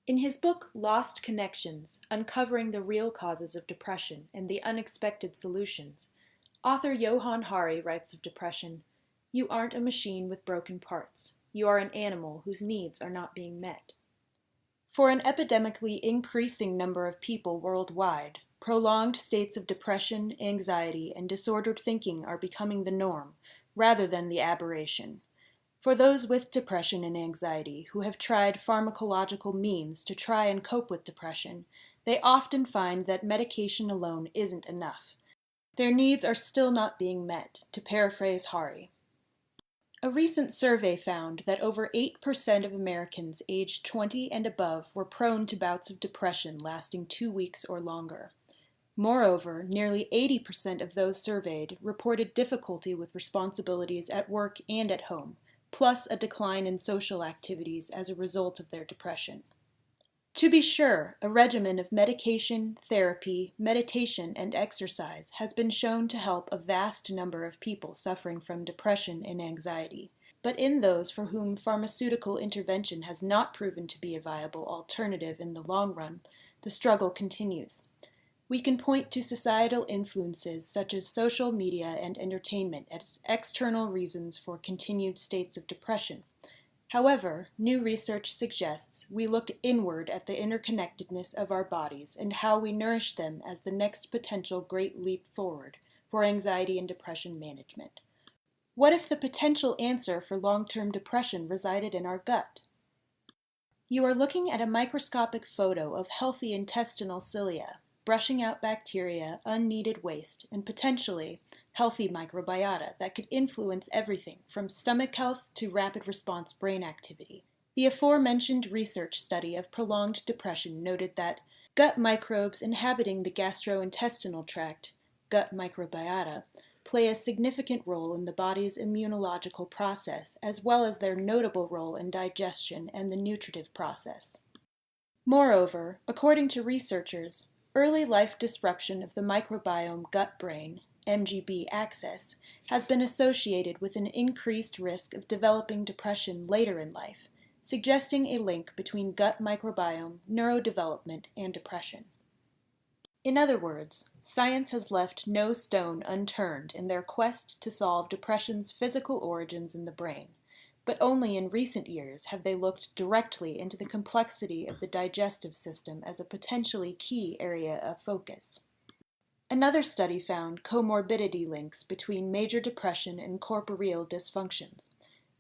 In his book Lost Connections, Uncovering the Real Causes of Depression and the Unexpected Solutions, author Johann Hari writes of depression, "You aren't a machine with broken parts. You are an animal whose needs are not being met." For an epidemically increasing number of people worldwide, prolonged states of depression, anxiety, and disordered thinking are becoming the norm, rather than the aberration. For those with depression and anxiety who have tried pharmacological means to try and cope with depression, they often find that medication alone isn't enough. Their needs are still not being met, to paraphrase Hari. A recent survey found that over 8% of Americans aged 20 and above were prone to bouts of depression lasting 2 weeks or longer. Moreover, nearly 80% of those surveyed reported difficulty with responsibilities at work and at home, plus a decline in social activities as a result of their depression. To be sure, a regimen of medication, therapy, meditation, and exercise has been shown to help a vast number of people suffering from depression and anxiety, but in those for whom pharmaceutical intervention has not proven to be a viable alternative in the long run, the struggle continues. We can point to societal influences such as social media and entertainment as external reasons for continued states of depression. However, new research suggests we look inward at the interconnectedness of our bodies and how we nourish them as the next potential great leap forward for anxiety and depression management. What if the potential answer for long-term depression resided in our gut? You are looking at a microscopic photo of healthy intestinal cilia, brushing out bacteria, unneeded waste, and potentially healthy microbiota that could influence everything from stomach health to rapid response brain activity. The aforementioned research study of prolonged depression noted that gut microbes inhabiting the gastrointestinal tract, gut microbiota, play a significant role in the body's immunological process, as well as their notable role in digestion and the nutritive process. Moreover, according to researchers, early life disruption of the microbiome gut-brain, MGB axis, has been associated with an increased risk of developing depression later in life, suggesting a link between gut microbiome, neurodevelopment, and depression. In other words, science has left no stone unturned in their quest to solve depression's physical origins in the brain, but only in recent years have they looked directly into the complexity of the digestive system as a potentially key area of focus. Another study found comorbidity links between major depression and corporeal dysfunctions.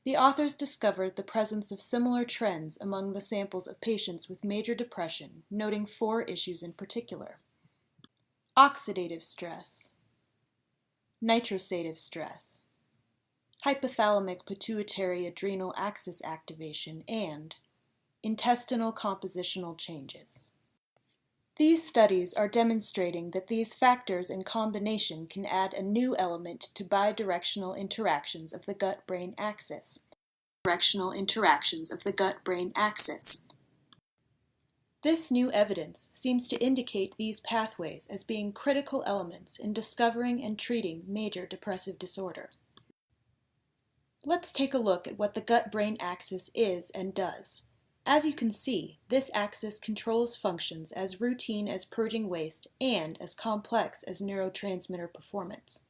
The authors discovered the presence of similar trends among the samples of patients with major depression, noting 4 issues in particular: oxidative stress, nitrosative stress, hypothalamic pituitary adrenal axis activation, and intestinal compositional changes. These studies are demonstrating that these factors in combination can add a new element to bidirectional interactions of the gut-brain axis. This new evidence seems to indicate these pathways as being critical elements in discovering and treating major depressive disorder. Let's take a look at what the gut-brain axis is and does. As you can see, this axis controls functions as routine as purging waste and as complex as neurotransmitter performance.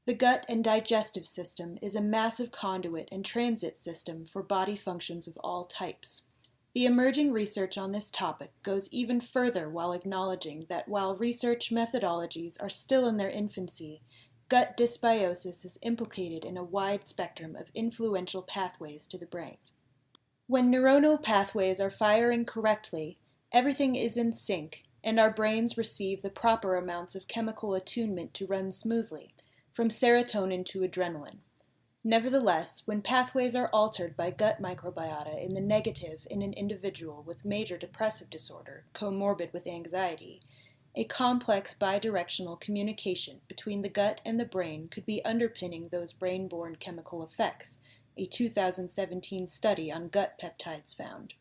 The gut and digestive system is a massive conduit and transit system for body functions of all types. The emerging research on this topic goes even further while acknowledging that while research methodologies are still in their infancy, gut dysbiosis is implicated in a wide spectrum of influential pathways to the brain. When neuronal pathways are firing correctly, everything is in sync, and our brains receive the proper amounts of chemical attunement to run smoothly, from serotonin to adrenaline. Nevertheless, when pathways are altered by gut microbiota in the negative in an individual with major depressive disorder, comorbid with anxiety, a complex bidirectional communication between the gut and the brain could be underpinning those brain-borne chemical effects, a 2017 study on gut peptides found.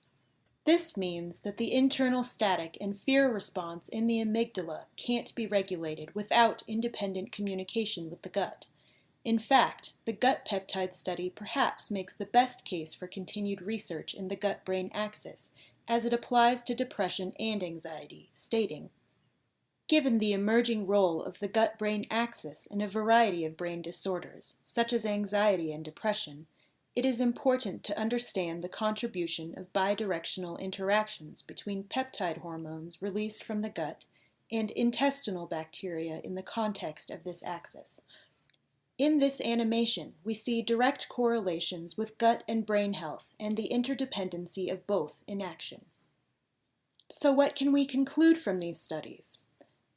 This means that the internal static and fear response in the amygdala can't be regulated without independent communication with the gut. In fact, the gut peptide study perhaps makes the best case for continued research in the gut-brain axis, as it applies to depression and anxiety, stating, "Given the emerging role of the gut-brain axis in a variety of brain disorders, such as anxiety and depression, it is important to understand the contribution of bidirectional interactions between peptide hormones released from the gut and intestinal bacteria in the context of this axis. In this animation, we see direct correlations with gut and brain health and the interdependency of both in action." So what can we conclude from these studies?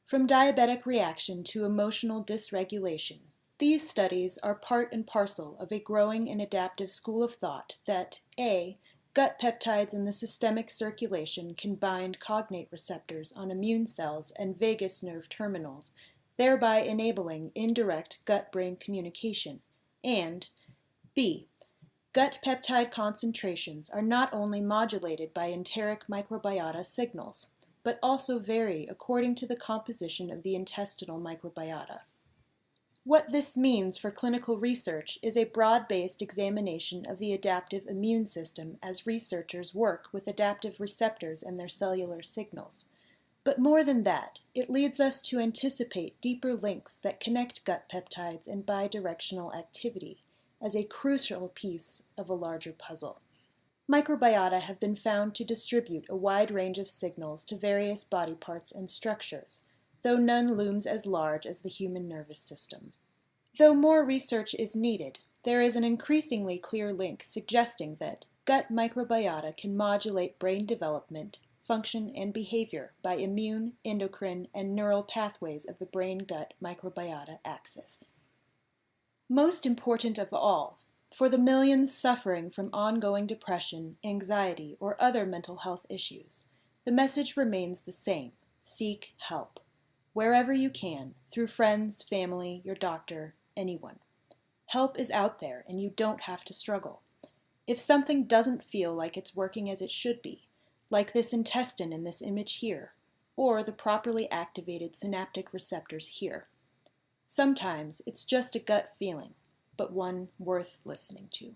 From diabetic reaction to emotional dysregulation, these studies are part and parcel of a growing and adaptive school of thought that A. Gut peptides in the systemic circulation can bind cognate receptors on immune cells and vagus nerve terminals, thereby enabling indirect gut-brain communication, and B. Gut peptide concentrations are not only modulated by enteric microbiota signals, but also vary according to the composition of the intestinal microbiota. What this means for clinical research is a broad-based examination of the adaptive immune system as researchers work with adaptive receptors and their cellular signals. But more than that, it leads us to anticipate deeper links that connect gut peptides and bidirectional activity as a crucial piece of a larger puzzle. Microbiota have been found to distribute a wide range of signals to various body parts and structures, though none looms as large as the human nervous system. Though more research is needed, there is an increasingly clear link suggesting that gut microbiota can modulate brain development, function, and behavior by immune, endocrine, and neural pathways of the brain-gut microbiota axis. Most important of all, for the millions suffering from ongoing depression, anxiety, or other mental health issues, the message remains the same: seek help. Wherever you can, through friends, family, your doctor, anyone. Help is out there and you don't have to struggle. If something doesn't feel like it's working as it should be, like this intestine in this image here, or the properly activated synaptic receptors here, sometimes it's just a gut feeling, but one worth listening to.